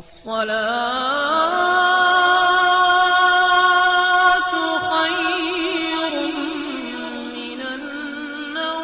الصلاة خير من النوم۔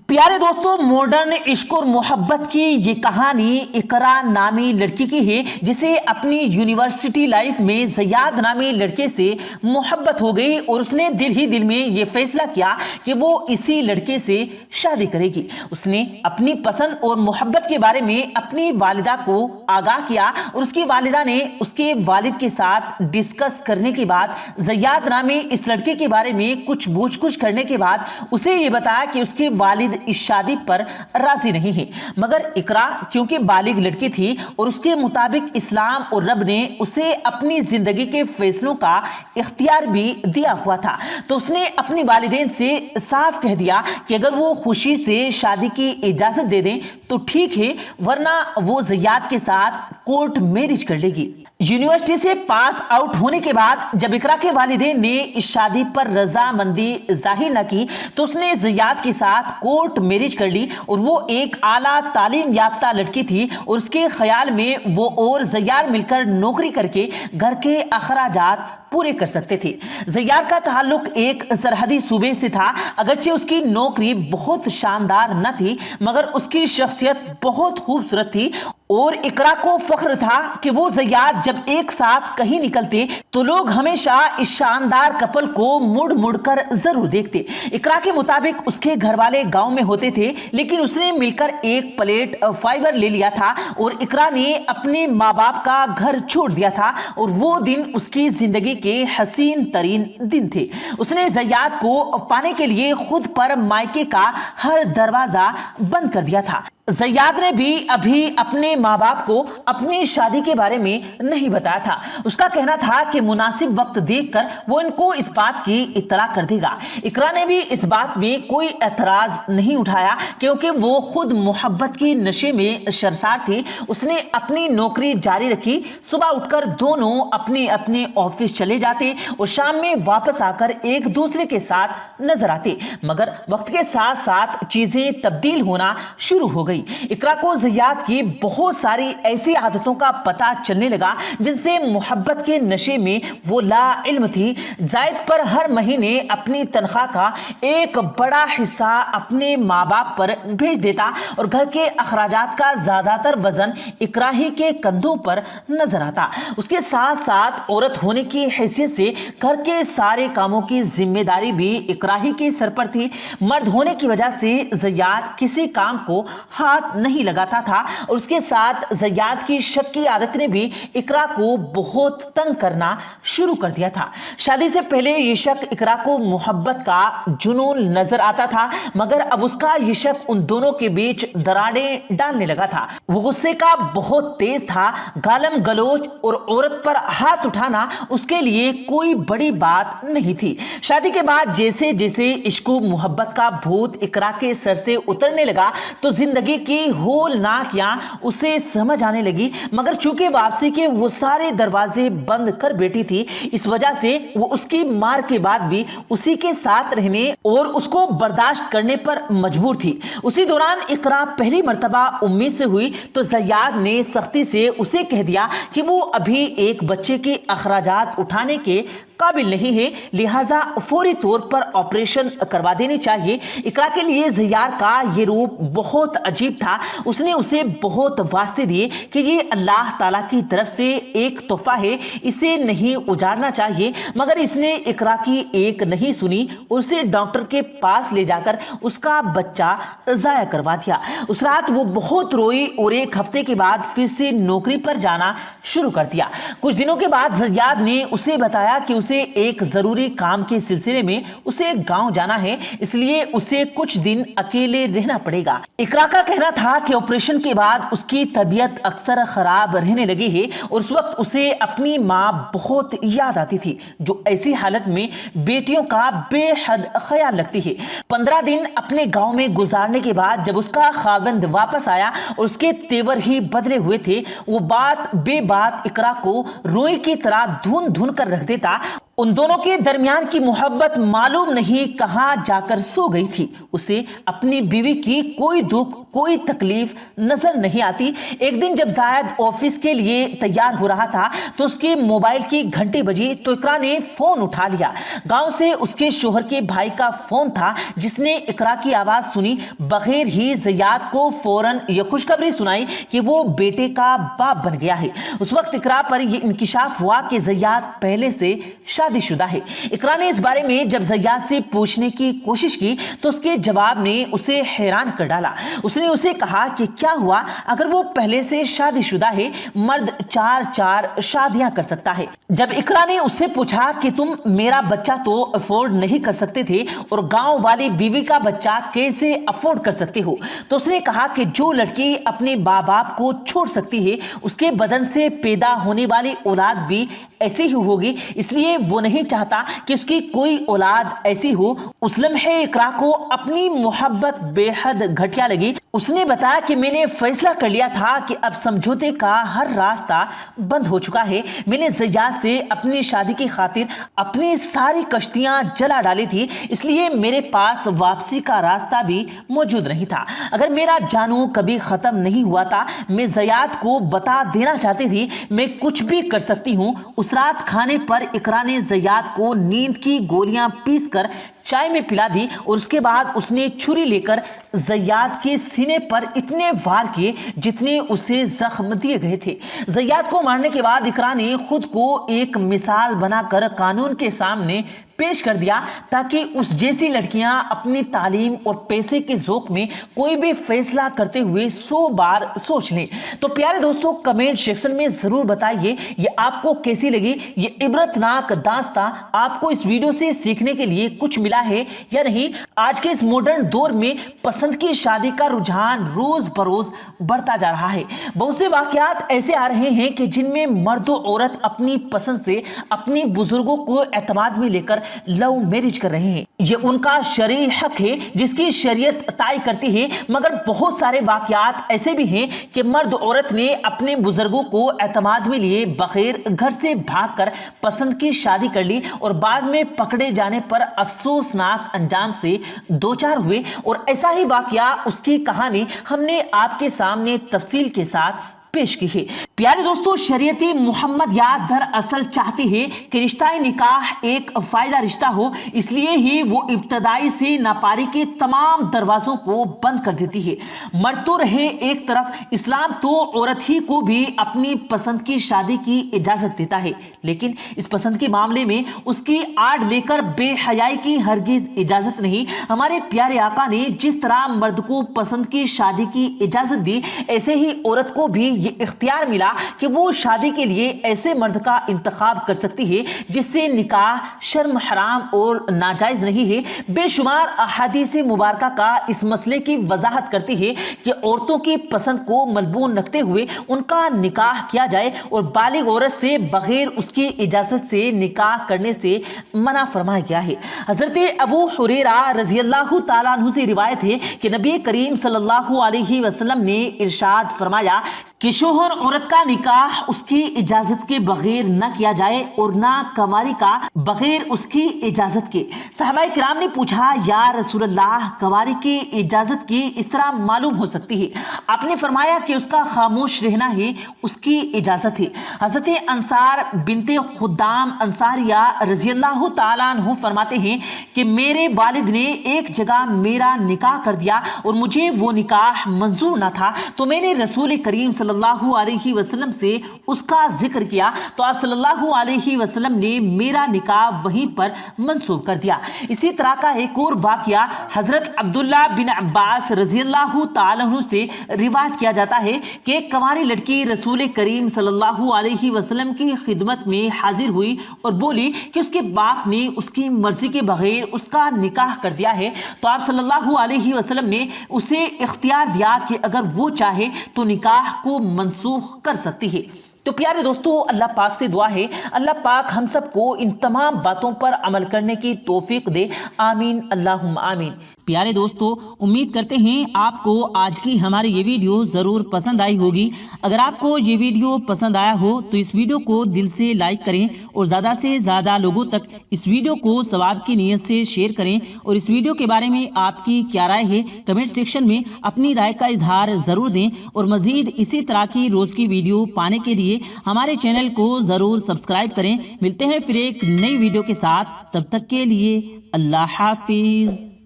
پیارے دوستو، ماڈرن عشق اور محبت کی یہ کہانی اقرا نامی لڑکی کی ہے جسے اپنی یونیورسٹی لائف میں زیاد نامی لڑکے سے محبت ہو گئی اور اس نے دل ہی دل میں یہ فیصلہ کیا کہ وہ اسی لڑکے سے شادی کرے گی۔ اس نے اپنی پسند اور محبت کے بارے میں اپنی والدہ کو آگاہ کیا اور اس کی والدہ نے اس کے والد کے ساتھ ڈسکس کرنے کے بعد زیاد نامی اس لڑکے کے بارے میں کچھ پوچھ گچھ کرنے کے بعد اسے یہ بتایا کہ اس کے والد اس شادی پر راضی نہیں ہے، مگر اقرا کیونکہ بالغ لڑکی تھی اور اس کے مطابق اسلام اور رب نے اسے اپنی زندگی کے فیصلوں کا اختیار بھی دیا ہوا تھا، تو اس نے اپنی والدین سے صاف کہہ دیا کہ اگر وہ خوشی سے شادی کی اجازت دے دیں تو ٹھیک ہے، ورنہ وہ زیاد کے ساتھ کورٹ میرج کر لے گی۔ یونیورسٹی سے پاس آؤٹ ہونے کے بعد جب اقرا کے والدین نے اس شادی پر رضامندی ظاہر نہ کی تو اس نے زیاد کے ساتھ کورٹ میرج کر لی، اور وہ ایک اعلیٰ تعلیم یافتہ لڑکی تھی اور اس کے خیال میں وہ اور زیاد مل کر نوکری کر کے گھر کے اخراجات پورے کر سکتے تھے۔ زیاد کا تعلق ایک سرحدی صوبے سے تھا، اگرچہ اس کی نوکری بہت شاندار نہ تھی مگر اس کی شخصیت بہت خوبصورت تھی، اور اقرا کو فخر تھا کہ وہ زیاد جب ایک ساتھ کہیں نکلتے تو لوگ ہمیشہ اس شاندار کپل کو مڑ مڑ کر ضرور دیکھتے۔ اقرا کے مطابق اس کے گھر والے گاؤں میں ہوتے تھے، لیکن اس نے مل کر ایک پلیٹ فائبر لے لیا تھا اور اقرا نے اپنے ماں باپ کا گھر چھوڑ دیا تھا، اور وہ دن اس کی زندگی کے حسین ترین دن تھے۔ اس نے زیاد کو پانے کے لیے خود پر مائکے کا ہر دروازہ بند کر دیا تھا۔ زیاد نے بھی ابھی اپنے ماں باپ کو اپنی شادی کے بارے میں نہیں بتایا تھا۔ اس کا کہنا تھا کہ مناسب وقت دیکھ کر وہ ان کو اس بات کی اطلاع کر دے گا۔ اقرا نے بھی اس بات میں کوئی اعتراض نہیں اٹھایا کیونکہ وہ خود محبت کی نشے میں سرشار تھی۔ اس نے اپنی نوکری جاری رکھی، صبح اٹھ کر دونوں اپنے اپنے آفس چلے جاتے اور شام میں واپس آ کر ایک دوسرے کے ساتھ نظر آتے، مگر وقت کے ساتھ ساتھ چیزیں تبدیل ہونا شروع ہو گئی۔ اقرا کو زیاد کی بہت ساری ایسی عادتوں کا پتہ چلنے لگا جن سے محبت کے نشے میں وہ لا علم تھی۔ زائد پر ہر مہینے اپنی تنخواہ کا ایک بڑا حصہ اپنے ماں باپ پر بھیج دیتا اور گھر کے اخراجات کا زیادہ تر وزن اقرا ہی کے کندھوں پر نظر آتا۔ اس کے ساتھ ساتھ عورت ہونے کی حیثیت سے گھر کے سارے کاموں کی ذمہ داری بھی اقرا ہی کے سر پر تھی۔ مرد ہونے کی وجہ سے زیاد کسی کام کو ہاتھ نہیں لگاتا تھا، اور اس کے ساتھ زیاد کی شک کی عادت نے بھی اقرا کو بہت تنگ کرنا شروع کر دیا تھا۔ شادی سے پہلے یہ شک اقرا کو محبت کا جنون نظر آتا تھا، مگر اب اس کا یہ شک ان دونوں کے بیچ دراڑیں ڈالنے لگا تھا۔ وہ غصے کا بہت تیز تھا، گالم گلوچ اور عورت پر ہاتھ اٹھانا اس کے لیے کوئی بڑی بات نہیں تھی۔ شادی کے بعد جیسے جیسے عشق و محبت کا بھوت اقرا کے سر سے اترنے لگا تو زندگی کی ہولناکیاں اسے سمجھ آنے لگی، مگر چونکہ واپسی کے وہ سارے دروازے بند کر بیٹھی تھی، اس وجہ سے وہ اس کی مار کے بعد بھی اسی کے ساتھ رہنے اور اس کو برداشت کرنے پر مجبور تھی۔ اسی دوران اقرا پہلی مرتبہ امید سے ہوئی تو زیاد نے سختی سے اسے کہہ دیا کہ وہ ابھی ایک بچے کے اخراجات اٹھانے کے قابل نہیں ہے، لہٰذا فوری طور پر آپریشن کروا دینی چاہیے۔ اقرا کے لیے زیاد کا یہ روپ بہت عجیب تھا۔ اس نے اسے بہت واسطے دیے کہ یہ اللہ تعالیٰ کی طرف سے ایک تحفہ ہے، اسے نہیں اجاڑنا چاہیے، مگر اس نے اقرا کی ایک نہیں سنی اور اسے ڈاکٹر کے پاس لے جا کر اس کا بچہ ضائع کروا دیا۔ اس رات وہ بہت روئی اور ایک ہفتے کے بعد پھر سے نوکری پر جانا شروع کر دیا۔ کچھ دنوں کے بعد زیاد نے اسے بتایا کہ اسے ایک ضروری کام کے سلسلے میں اسے گاؤں جانا ہے، اس لیے اسے کچھ دن اکیلے رہنا پڑے گا۔ اقرا کا کہنا تھا کہ آپریشن کے بعد اس کی طبیعت اکثر خراب رہنے لگی ہے اور اس وقت اسے اپنی ماں بہت یاد آتی تھی، جو ایسی حالت میں بیٹیوں کا بے حد خیال رکھتی ہے۔ 15 دن اپنے گاؤں میں گزارنے کے بعد جب اس کا خاوند واپس آیا اور اس کے تیور ہی بدلے ہوئے تھے، وہ بات بے بات اقرا کو روئی کی طرح دھن دھن کر رکھ دیتا۔ ان دونوں کے درمیان کی محبت معلوم نہیں کہاں جا کر سو گئی تھی۔ اسے اپنی بیوی کی کوئی دکھ کوئی تکلیف نظر نہیں آتی۔ ایک دن جب زاہد آفس کے لیے تیار ہو رہا تھا تو اس کے موبائل کی گھنٹی بجی تو اقرا نے فون اٹھا لیا۔ گاؤں سے اس کے شوہر کے بھائی کا فون تھا جس نے اقرا کی آواز سنی بغیر ہی زیاد کو فوراً یہ خوشخبری سنائی کہ وہ بیٹے کا باپ بن گیا ہے۔ اس وقت اقرا پر یہ انکشاف ہوا کہ زیاد پہلے سے شادی شدہ ہے۔ اقرا نے اس بارے میں جب زیاد سے پوچھنے کی کوشش کی تو اس کے جواب نے اسے حیران کر ڈالا۔ اس نے اسے کہا کہ کیا ہوا اگر وہ پہلے سے شادی شدہ ہے، مرد 4 شادیاں کر سکتا ہے۔ جب اقرا نے اس سے پوچھا کہ تم میرا بچہ تو افورڈ نہیں کر سکتے تھے اور گاؤں والی بیوی کا بچہ کیسے افورڈ کر سکتے ہو، تو اس نے کہا کہ جو لڑکی اپنے ماں باپ کو چھوڑ سکتی ہے اس کے بدن سے پیدا ہونے والی اولاد بھی ایسی ہی ہوگی، اس لیے وہ نہیں چاہتا کہ اس کی کوئی اولاد ایسی ہو۔ اس لمحے اقرا کو اپنی محبت بے حد گھٹیا لگی۔ اس نے بتایا کہ میں نے فیصلہ کر لیا تھا کہ اب سمجھوتے کا ہر راستہ بند ہو چکا ہے۔ میں نے زیاد سے اپنی شادی کی خاطر اپنی ساری کشتیاں جلا ڈالی تھی، اس لیے میرے پاس واپسی کا راستہ بھی موجود نہیں تھا۔ اگر میرا جانو کبھی ختم نہیں ہوا تھا، میں زیاد کو بتا دینا چاہتی تھی میں کچھ بھی کر سکتی ہوں۔ اس رات کھانے پر اقرا نے زیاد کو نیند کی گولیاں پیس کر چائے میں پلا دی اور اس کے بعد اس نے چھری لے کر زیاد کے سینے پر اتنے وار کیے جتنے اسے زخم دیے گئے تھے۔ زیاد کو مارنے کے بعد اقرا نے خود کو ایک مثال بنا کر قانون کے سامنے پیش کر دیا تاکہ اس جیسی لڑکیاں اپنی تعلیم اور پیسے کے ذوق میں کوئی بھی فیصلہ کرتے ہوئے 100 بار سوچ لیں۔ تو پیارے دوستوں، کمنٹ سیکشن میں ضرور بتائیے یہ آپ کو کیسی لگی یہ عبرتناک داستاں۔ آپ کو اس ویڈیو سے سیکھنے کے لیے کچھ ملا ہے یا نہیں؟ آج کے اس ماڈرن دور میں پسند کی شادی کا رجحان روز بروز بڑھتا جا رہا ہے۔ بہت سے واقعات ایسے آ رہے ہیں کہ جن میں مرد و عورت اپنی پسند سے اپنی بزرگوں کو اعتماد میں لے کر لو میرج کر رہے ہیں۔ یہ ان کا شرعی حق ہے جس کی شریعت طے کرتی ہے، مگر بہت سارے واقعات ایسے بھی ہیں کہ مرد عورت نے اپنے بزرگوں کو اعتماد میں لیے بغیر گھر سے بھاگ کر پسند کی شادی کر لی اور بعد میں پکڑے جانے پر افسوسناک انجام سے دوچار ہوئے، اور ایسا ہی واقعہ اس کی کہانی ہم نے آپ کے سامنے تفصیل کے ساتھ پیش کی ہے۔ پیارے دوستو، شریعت محمدیہ دراصل چاہتی ہے کہ رشتہ نکاح ایک فائدہ رشتہ ہو، اس لیے ہی وہ ابتدائی سے ناپاری کے تمام دروازوں کو بند کر دیتی ہے۔ مرد تو رہے ایک طرف، اسلام تو عورت ہی کو بھی اپنی پسند کی شادی کی اجازت دیتا ہے، لیکن اس پسند کے معاملے میں اس کی آڑ لے کر بے حیائی کی ہرگز اجازت نہیں۔ ہمارے پیارے آقا نے جس طرح مرد کو پسند کی شادی کی اجازت دی، ایسے ہی عورت کو بھی یہ اختیار ملا کہ وہ شادی کے لیے ایسے مرد کا انتخاب کر سکتی ہے جس سے نکاح شرم حرام اور ناجائز نہیں ہے۔ بے شمار احادیث مبارکہ کا اس مسئلے کی وضاحت کرتی ہے کہ عورتوں کی پسند کو ملبون رکھتے ہوئے ان کا نکاح کیا جائے اور بالغ عورت سے بغیر اس کی اجازت سے نکاح کرنے سے منع فرمایا گیا ہے۔ حضرت ابو ہریرہ رضی اللہ تعالیٰ عنہ سے روایت ہے کہ نبی کریم صلی اللہ علیہ وسلم نے ارشاد فرمایا کہ شوہر عورت کا نکاح اس کی اجازت کے بغیر نہ کیا جائے اور نہ کنواری کا بغیر اس کی اجازت کے۔ صحابہ کرام نے پوچھا، یا رسول اللہ، کنواری کی اجازت کی اس طرح معلوم ہو سکتی ہے؟ آپ نے فرمایا کہ اس کا خاموش رہنا ہی اس کی اجازت ہے۔ حضرت انصار بنت خدام انصاریہ رضی اللہ تعالیٰ عنہ فرماتے ہیں کہ میرے والد نے ایک جگہ میرا نکاح کر دیا اور مجھے وہ نکاح منظور نہ تھا، تو میں نے رسول کریم صلی اللہ علیہ وسلم سے اس کا ذکر کیا تو آپ صلی اللہ علیہ وسلم نے میرا نکاح وہیں پر منسوخ کر دیا۔ اسی طرح کا ایک اور واقعہ حضرت عبداللہ بن عباس رضی اللہ تعالیٰ عنہ سے روایت کیا جاتا ہے کہ ایک کنواری لڑکی رسول کریم صلی اللہ علیہ وسلم کی خدمت میں حاضر ہوئی اور بولی کہ اس کے باپ نے اس کی مرضی کے بغیر اس کا نکاح کر دیا ہے، تو آپ صلی اللہ علیہ وسلم نے اسے اختیار دیا کہ اگر وہ چاہے تو نکاح کو منسوخ کر سکتی ہے۔ تو پیارے دوستو اللہ پاک سے دعا ہے اللہ پاک ہم سب کو ان تمام باتوں پر عمل کرنے کی توفیق دے، آمین اللہم آمین۔ پیارے دوستو امید کرتے ہیں آپ کو آج کی ہماری یہ ویڈیو ضرور پسند آئی ہوگی۔ اگر آپ کو یہ ویڈیو پسند آیا ہو تو اس ویڈیو کو دل سے لائک کریں اور زیادہ سے زیادہ لوگوں تک اس ویڈیو کو ثواب کی نیت سے شیئر کریں، اور اس ویڈیو کے بارے میں آپ کی کیا رائے ہے کمنٹ سیکشن میں اپنی رائے کا اظہار ضرور دیں، اور مزید اسی طرح کی روز کی ویڈیو پانے کے لیے ہمارے چینل کو ضرور سبسکرائب کریں۔ ملتے ہیں پھر ایک نئی ویڈیو کے ساتھ، تب تک کے لیے اللہ حافظ۔